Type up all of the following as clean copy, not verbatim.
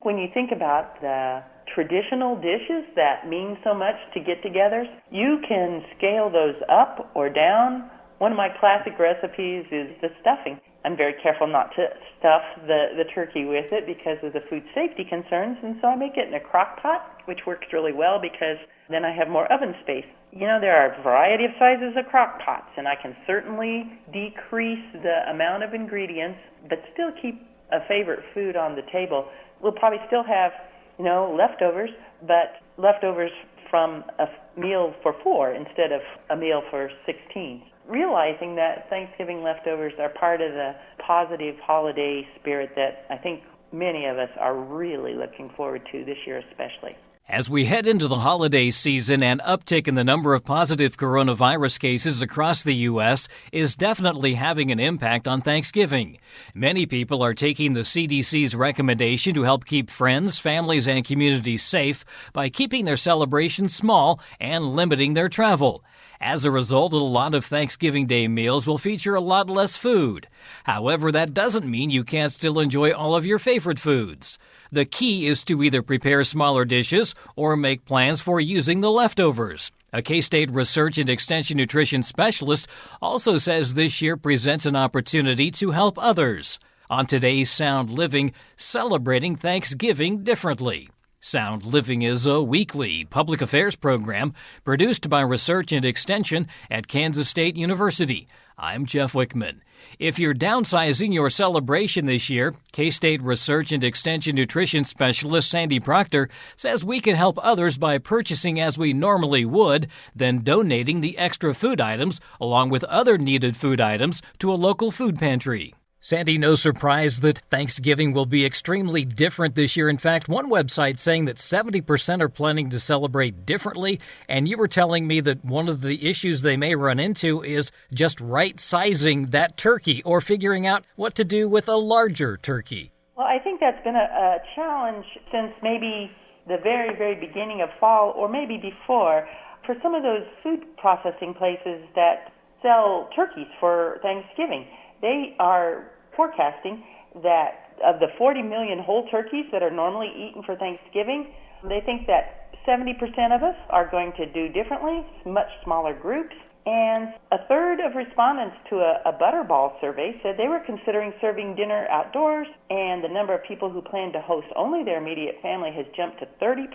When you think about the traditional dishes that mean so much to get-togethers, you can scale those up or down. One of my classic recipes is the stuffing. I'm very careful not to stuff the turkey with it because of the food safety concerns, and so I make it in a crock pot, which works really well because then I have more oven space. You know, there are a variety of sizes of crock pots, and I can certainly decrease the amount of ingredients, but still keep a favorite food on the table. We'll probably still have, leftovers, but leftovers from a meal for 4 instead of a meal for 16. Realizing that Thanksgiving leftovers are part of the positive holiday spirit that I think many of us are really looking forward to this year especially. As we head into the holiday season, an uptick in the number of positive coronavirus cases across the U.S. is definitely having an impact on Thanksgiving. Many people are taking the CDC's recommendation to help keep friends, families, and communities safe by keeping their celebrations small and limiting their travel. As a result, a lot of Thanksgiving Day meals will feature a lot less food. However, that doesn't mean you can't still enjoy all of your favorite foods. The key is to either prepare smaller dishes or make plans for using the leftovers. A K-State Research and Extension Nutrition Specialist also says this year presents an opportunity to help others. On today's Sound Living, celebrating Thanksgiving differently. Sound Living is a weekly public affairs program produced by Research and Extension at Kansas State University. I'm Jeff Wichman. If you're downsizing your celebration this year, K-State Research and Extension Nutrition Specialist Sandy Procter says we can help others by purchasing as we normally would, then donating the extra food items along with other needed food items to a local food pantry. Sandy, no surprise that Thanksgiving will be extremely different this year. In fact, one website saying that 70% are planning to celebrate differently, and you were telling me that one of the issues they may run into is just right-sizing that turkey or figuring out what to do with a larger turkey. Well, I think that's been a challenge since maybe the very, very beginning of fall or maybe before for some of those food processing places that sell turkeys for Thanksgiving. They are forecasting that of the 40 million whole turkeys that are normally eaten for Thanksgiving, they think that 70% of us are going to do differently, much smaller groups. And a third of respondents to a Butterball survey said they were considering serving dinner outdoors, and the number of people who plan to host only their immediate family has jumped to 30%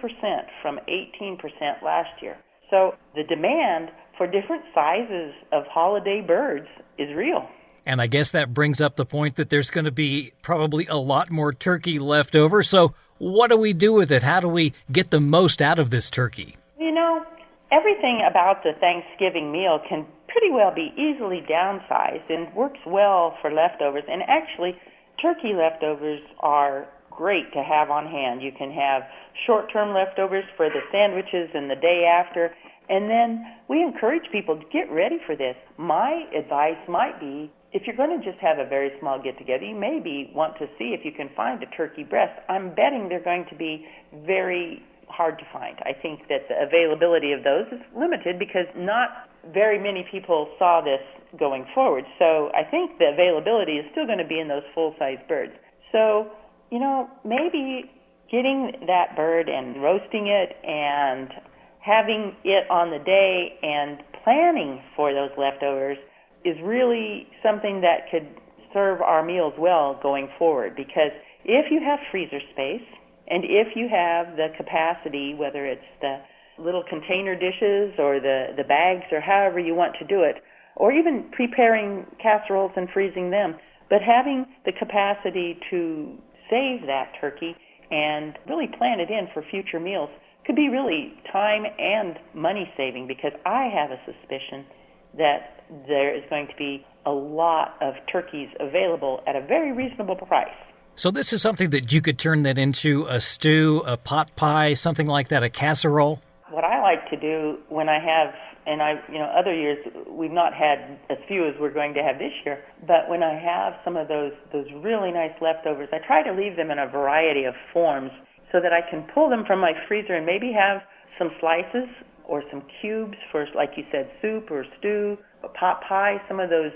from 18% last year. So the demand for different sizes of holiday birds is real. And I guess that brings up the point that there's going to be probably a lot more turkey left over. So what do we do with it? How do we get the most out of this turkey? Everything about the Thanksgiving meal can pretty well be easily downsized and works well for leftovers. And actually, turkey leftovers are great to have on hand. You can have short-term leftovers for the sandwiches and the day after. And then we encourage people to get ready for this. My advice might be, if you're going to just have a very small get-together, you maybe want to see if you can find a turkey breast. I'm betting they're going to be very hard to find. I think that the availability of those is limited because not very many people saw this going forward. So I think the availability is still going to be in those full-size birds. So, maybe getting that bird and roasting it and having it on the day and planning for those leftovers is really something that could serve our meals well going forward. Because if you have freezer space and if you have the capacity, whether it's the little container dishes or the bags or however you want to do it, or even preparing casseroles and freezing them, but having the capacity to save that turkey and really plan it in for future meals could be really time and money saving, because I have a suspicion that there is going to be a lot of turkeys available at a very reasonable price. So this is something that you could turn that into a stew, a pot pie, something like that, a casserole? What I like to do when I have, and other years we've not had as few as we're going to have this year, but when I have some of those really nice leftovers, I try to leave them in a variety of forms so that I can pull them from my freezer and maybe have some slices or some cubes for, like you said, soup or stew, or pot pie, some of those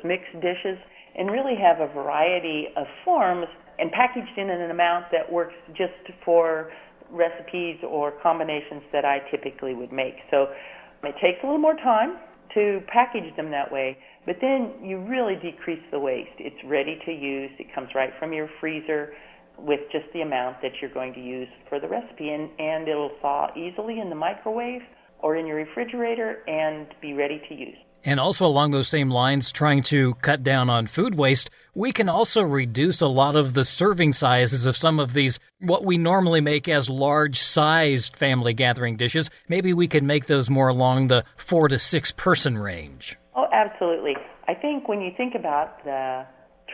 mixed dishes, and really have a variety of forms and packaged in an amount that works just for recipes or combinations that I typically would make. So it takes a little more time to package them that way, but then you really decrease the waste. It's ready to use. It comes right from your freezer with just the amount that you're going to use for the recipe, and it'll thaw easily in the microwave or in your refrigerator and be ready to use. And also along those same lines, trying to cut down on food waste, we can also reduce a lot of the serving sizes of some of these, what we normally make as large-sized family gathering dishes. Maybe we can make those more along the 4 to 6 person range. Oh, absolutely. I think when you think about the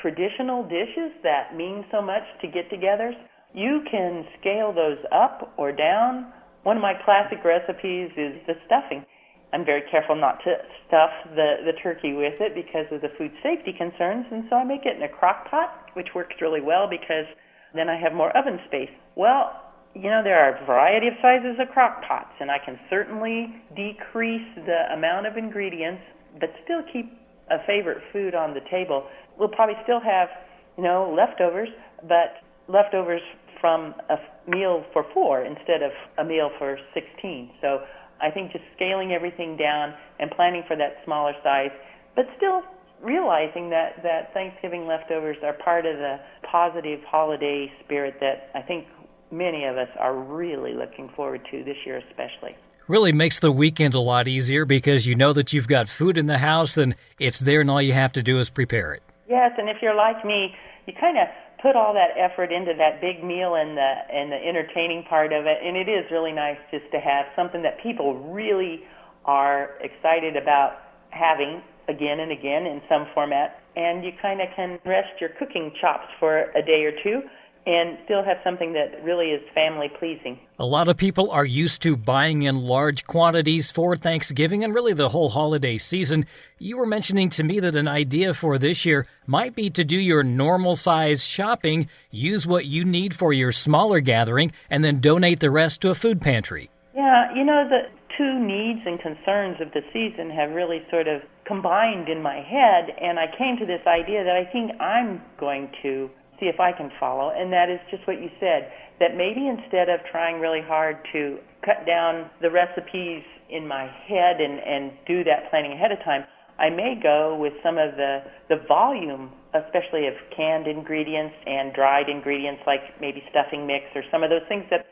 traditional dishes that mean so much to get-togethers, you can scale those up or down. One of my classic recipes is the stuffing. I'm very careful not to stuff the turkey with it because of the food safety concerns, and so I make it in a crock pot, which works really well because then I have more oven space. Well, there are a variety of sizes of crock pots, and I can certainly decrease the amount of ingredients, but still keep a favorite food on the table. We'll probably still have, leftovers, but leftovers from a meal for 4 instead of a meal for 16. So I think just scaling everything down and planning for that smaller size, but still realizing that Thanksgiving leftovers are part of the positive holiday spirit that I think many of us are really looking forward to this year especially. Really makes the weekend a lot easier because you know that you've got food in the house and it's there and all you have to do is prepare it. Yes, and if you're like me, you kind of put all that effort into that big meal and the entertaining part of it, and it is really nice just to have something that people really are excited about having again and again in some format, and you kind of can rest your cooking chops for a day or two and still have something that really is family pleasing. A lot of people are used to buying in large quantities for Thanksgiving and really the whole holiday season. You were mentioning to me that an idea for this year might be to do your normal size shopping, use what you need for your smaller gathering, and then donate the rest to a food pantry. Yeah, the two needs and concerns of the season have really sort of combined in my head, and I came to this idea that I think I'm going to see if I can follow, and that is just what you said, that maybe instead of trying really hard to cut down the recipes in my head and do that planning ahead of time, I may go with some of the volume, especially of canned ingredients and dried ingredients like maybe stuffing mix or some of those things that,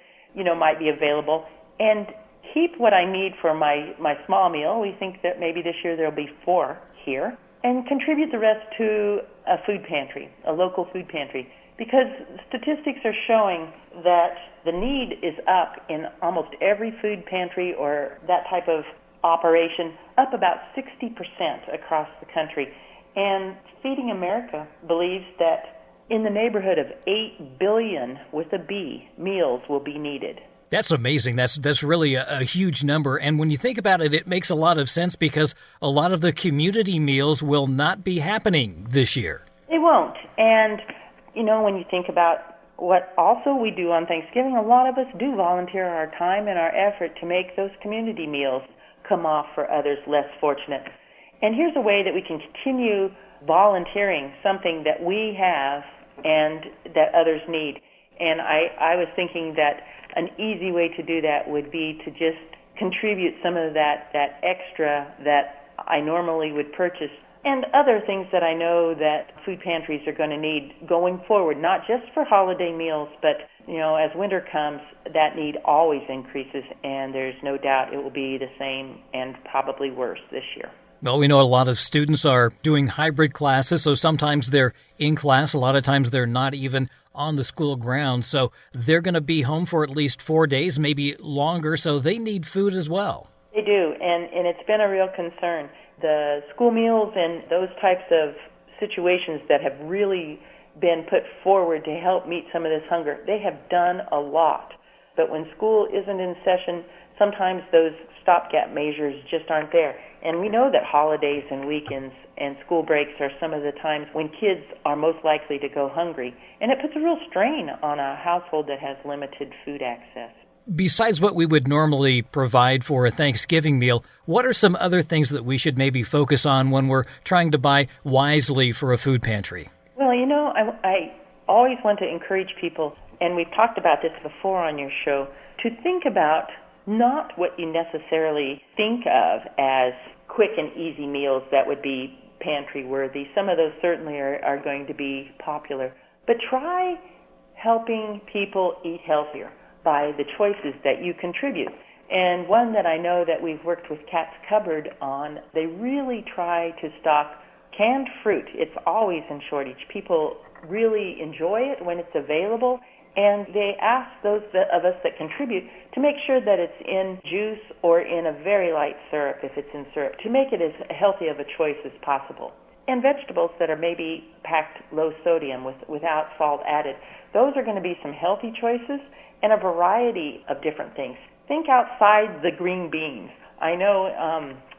might be available, and keep what I need for my small meal. We think that maybe this year there'll be 4 here, and contribute the rest to a food pantry, a local food pantry, because statistics are showing that the need is up in almost every food pantry or that type of operation, up about 60% across the country. And Feeding America believes that in the neighborhood of 8 billion, with a B, meals will be needed. That's amazing. That's really a huge number. And when you think about it, it makes a lot of sense because a lot of the community meals will not be happening this year. They won't. And, when you think about what also we do on Thanksgiving, a lot of us do volunteer our time and our effort to make those community meals come off for others less fortunate. And here's a way that we can continue volunteering something that we have and that others need. And I was thinking that an easy way to do that would be to just contribute some of that extra that I normally would purchase and other things that I know that food pantries are going to need going forward, not just for holiday meals, but, as winter comes, that need always increases, and there's no doubt it will be the same and probably worse this year. Well, we know a lot of students are doing hybrid classes, so sometimes they're in class, a lot of times they're not even on the school grounds, so they're going to be home for at least 4 days, maybe longer, so they need food as well. They do, and it's been a real concern. The school meals and those types of situations that have really been put forward to help meet some of this hunger, they have done a lot. But when school isn't in session, sometimes those stopgap measures just aren't there. And we know that holidays and weekends and school breaks are some of the times when kids are most likely to go hungry. And it puts a real strain on a household that has limited food access. Besides what we would normally provide for a Thanksgiving meal, what are some other things that we should maybe focus on when we're trying to buy wisely for a food pantry? Well, I always want to encourage people, and we've talked about this before on your show, to think about not what you necessarily think of as quick and easy meals that would be pantry worthy. Some of those certainly are going to be popular. But try helping people eat healthier by the choices that you contribute. And one that I know that we've worked with Cat's Cupboard on, they really try to stock canned fruit. It's always in shortage. People really enjoy it when it's available, and they ask those of us that contribute to make sure that it's in juice or in a very light syrup if it's in syrup, to make it as healthy of a choice as possible. And vegetables that are maybe packed low sodium without salt added. Those are going to be some healthy choices, and a variety of different things. Think outside the green beans. I know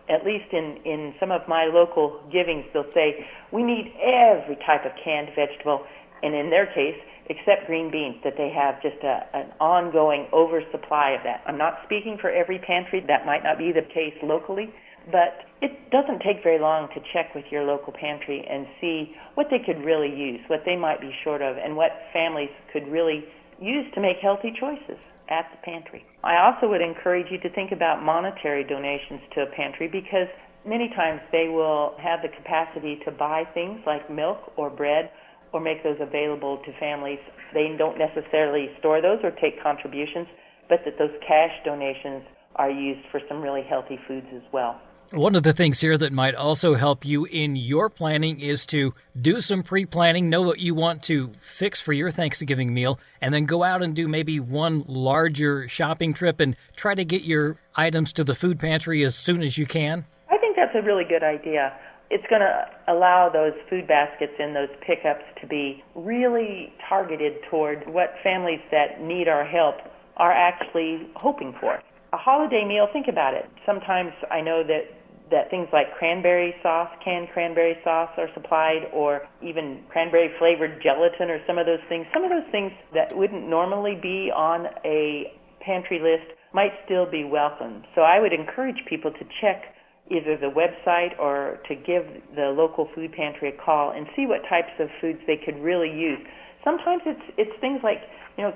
at least in some of my local givings, they'll say, we need every type of canned vegetable, and in their case, except green beans, that they have just an ongoing oversupply of that. I'm not speaking for every pantry. That might not be the case locally, but it doesn't take very long to check with your local pantry and see what they could really use, what they might be short of, and what families could really use to make healthy choices at the pantry. I also would encourage you to think about monetary donations to a pantry, because many times they will have the capacity to buy things like milk or bread or make those available to families. They don't necessarily store those or take contributions, but that those cash donations are used for some really healthy foods as well. One of the things here that might also help you in your planning is to do some pre-planning, know what you want to fix for your Thanksgiving meal, and then go out and do maybe one larger shopping trip and try to get your items to the food pantry as soon as you can. I think that's a really good idea. It's going to allow those food baskets and those pickups to be really targeted toward what families that need our help are actually hoping for. A holiday meal, think about it. Sometimes I know that things like cranberry sauce, canned cranberry sauce are supplied, or even cranberry-flavored gelatin or some of those things. Some of those things that wouldn't normally be on a pantry list might still be welcome. So I would encourage people to check either the website or to give the local food pantry a call and see what types of foods they could really use. Sometimes it's things like,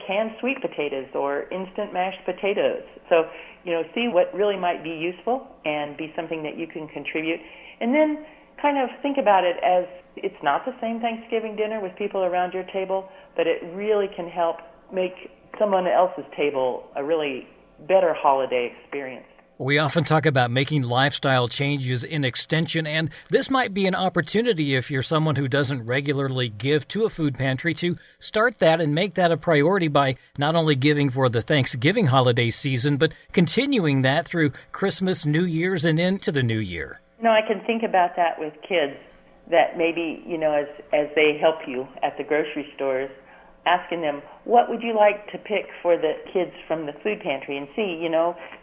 canned sweet potatoes or instant mashed potatoes. So, see what really might be useful and be something that you can contribute. And then kind of think about it as it's not the same Thanksgiving dinner with people around your table, but it really can help make someone else's table a really better holiday experience. We often talk about making lifestyle changes in extension, and this might be an opportunity if you're someone who doesn't regularly give to a food pantry to start that and make that a priority by not only giving for the Thanksgiving holiday season, but continuing that through Christmas, New Year's, and into the new year. I can think about that with kids, that maybe, as they help you at the grocery stores, asking them, what would you like to pick for the kids from the food pantry? And see,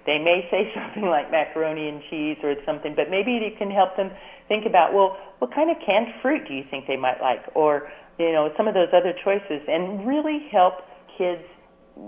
they may say something like macaroni and cheese or something, but maybe you can help them think about, well, what kind of canned fruit do you think they might like? Or, some of those other choices, and really help kids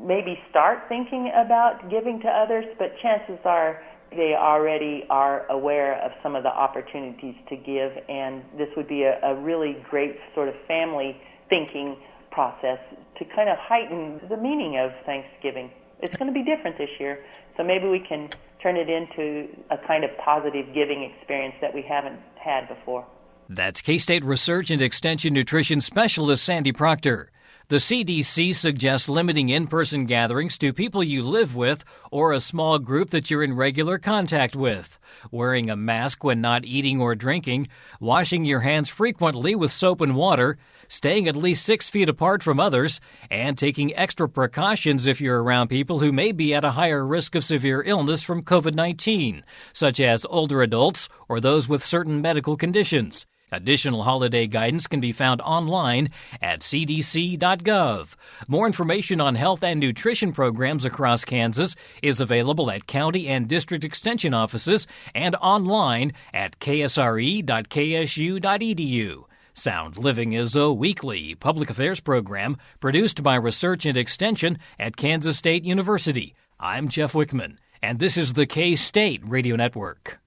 maybe start thinking about giving to others, but chances are they already are aware of some of the opportunities to give, and this would be a really great sort of family thinking process to kind of heighten the meaning of Thanksgiving. It's going to be different this year, so maybe we can turn it into a kind of positive giving experience that we haven't had before. That's K-State Research and Extension Nutrition Specialist Sandy Procter. The CDC suggests limiting in-person gatherings to people you live with or a small group that you're in regular contact with, wearing a mask when not eating or drinking, washing your hands frequently with soap and water, staying at least 6 feet apart from others, and taking extra precautions if you're around people who may be at a higher risk of severe illness from COVID-19, such as older adults or those with certain medical conditions. Additional holiday guidance can be found online at cdc.gov. More information on health and nutrition programs across Kansas is available at county and district extension offices and online at ksre.ksu.edu. Sound Living is a weekly public affairs program produced by Research and Extension at Kansas State University. I'm Jeff Wichman, and this is the K-State Radio Network.